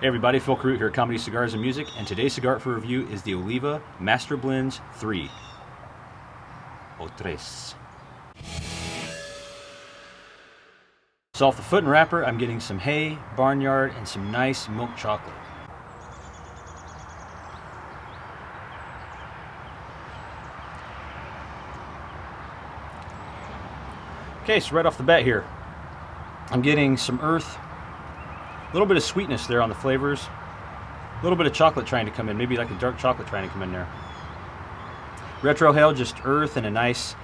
Hey everybody, Phil Carute here at Comedy Cigars and Music, and today's cigar for review is the Oliva Master Blends 3. O tres. So off the foot and wrapper, I'm getting some hay, barnyard, and some nice milk chocolate. Okay, so right off the bat here, I'm getting some earth, a little bit of sweetness there on the flavors, a little bit of chocolate trying to come in, maybe like a dark chocolate trying to come in there. Retrohale, just earth and a nice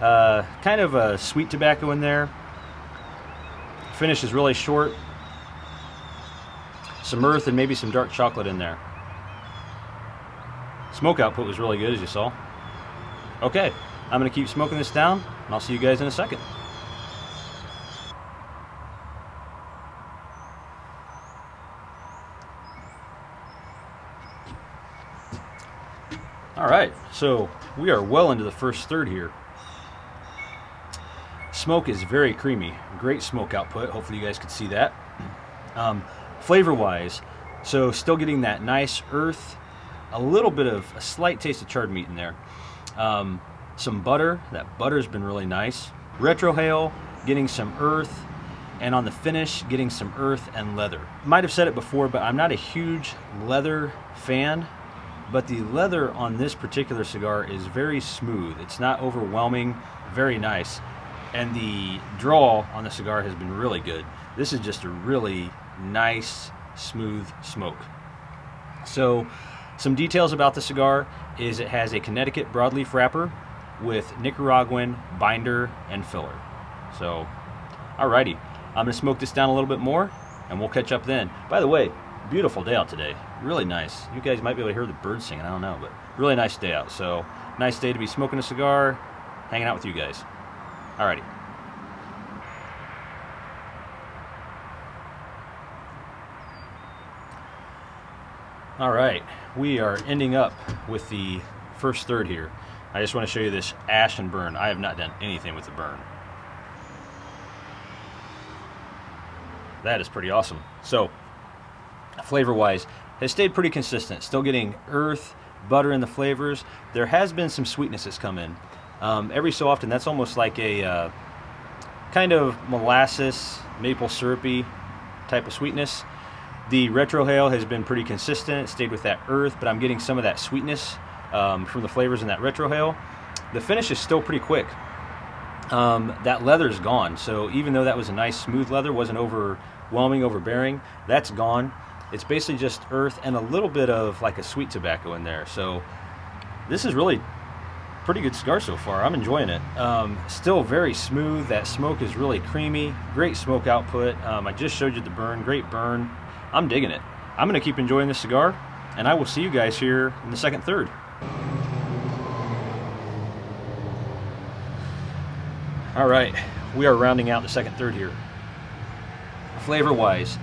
kind of a sweet tobacco in there. Finish is really short. Some earth and maybe some dark chocolate in there. Smoke output was really good, as you saw. Okay, I'm going to keep smoking this down, and I'll see you guys in a second. Alright, so we are well into the first third here. Smoke is very creamy, great smoke output, hopefully you guys could see that. Flavor wise, so still getting that nice earth, a little bit of a slight taste of charred meat in there. Some butter, that butter's been really nice. Retrohale, getting some earth, and on the finish, getting some earth and leather. Might have said it before, but I'm not a huge leather fan. But the leather on this particular cigar is very smooth. It's not overwhelming, very nice. And the draw on the cigar has been really good. This is just a really nice, smooth smoke. So, some details about the cigar is it has a Connecticut broadleaf wrapper with Nicaraguan binder and filler. So, alrighty. I'm gonna smoke this down a little bit more and we'll catch up then. By the way, beautiful day out today. Really nice. You guys might be able to hear the birds singing, I don't know, but really nice day out. So, nice day to be smoking a cigar, hanging out with you guys. Alrighty. Alright, we are ending up with the first third here. I just want to show you this ash and burn. I have not done anything with the burn. That is pretty awesome. So, flavor-wise, has stayed pretty consistent. Still getting earth, butter in the flavors. There has been some sweetness that's come in. Every so often, that's almost like a kind of molasses, maple syrupy type of sweetness. The retrohale has been pretty consistent. It stayed with that earth, but I'm getting some of that sweetness from the flavors in that retrohale. The finish is still pretty quick. That leather is gone. So even though that was a nice smooth leather, wasn't overwhelming, overbearing, that's gone. It's basically just earth and a little bit of like a sweet tobacco in there. So this is really pretty good cigar so far. I'm enjoying it. Still very smooth. That smoke is really creamy. Great smoke output. I just showed you the burn. Great burn. I'm digging it. I'm going to keep enjoying this cigar, and I will see you guys here in the second third. All right, we are rounding out the second third here. Flavor-wise,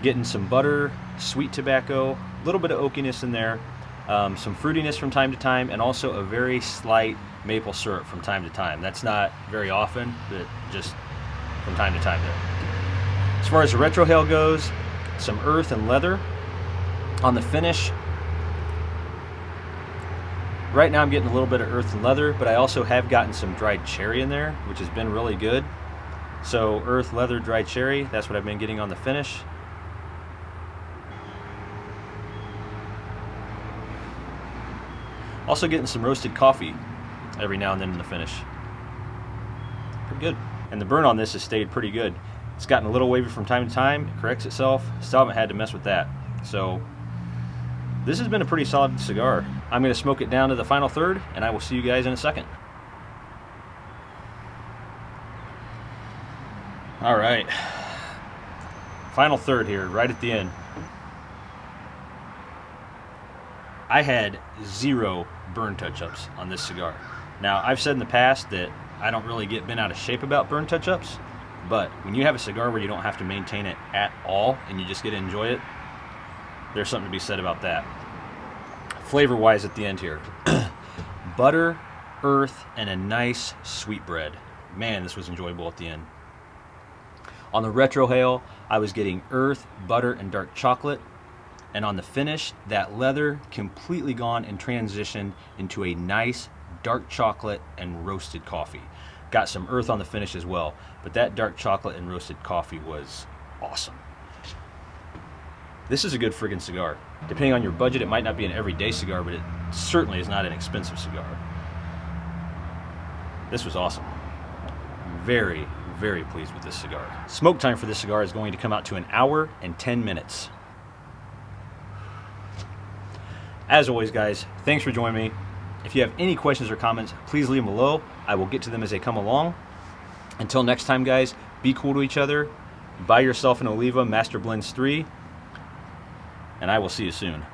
getting some butter, sweet tobacco, a little bit of oakiness in there, some fruitiness from time to time, and also a very slight maple syrup from time to time. That's not very often, but just from time to time there. As far as the retrohale goes, some earth and leather. On the finish, right now I'm getting a little bit of earth and leather, but I also have gotten some dried cherry in there, which has been really good. So earth, leather, dried cherry, that's what I've been getting on the finish. Also getting some roasted coffee every now and then in the finish. Pretty good. And the burn on this has stayed pretty good. It's gotten a little wavy from time to time. It corrects itself. Still haven't had to mess with that. So this has been a pretty solid cigar. I'm going to smoke it down to the final third, and I will see you guys in a second. All right. Final third here, right at the end. I had 0 burn touch-ups on this cigar. Now, I've said in the past that I don't really get bent out of shape about burn touch-ups, but when you have a cigar where you don't have to maintain it at all and you just get to enjoy it, there's something to be said about that. Flavor-wise at the end here, butter, earth, and a nice sweet bread. Man, this was enjoyable at the end. On the retrohale, I was getting earth, butter, and dark chocolate. And on the finish, that leather completely gone and transitioned into a nice dark chocolate and roasted coffee. Got some earth on the finish as well, but that dark chocolate and roasted coffee was awesome. This is a good friggin' cigar. Depending on your budget, it might not be an everyday cigar, but it certainly is not an expensive cigar. This was awesome. Very, very pleased with this cigar. Smoke time for this cigar is going to come out to 1 hour and 10 minutes. As always, guys, thanks for joining me. If you have any questions or comments, please leave them below. I will get to them as they come along. Until next time, guys, be cool to each other. Buy yourself an Oliva Master Blends 3. And I will see you soon.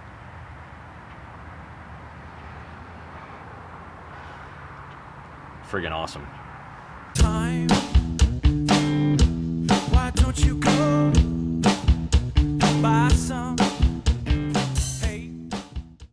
Friggin' awesome. Time. Why don't you go buy some?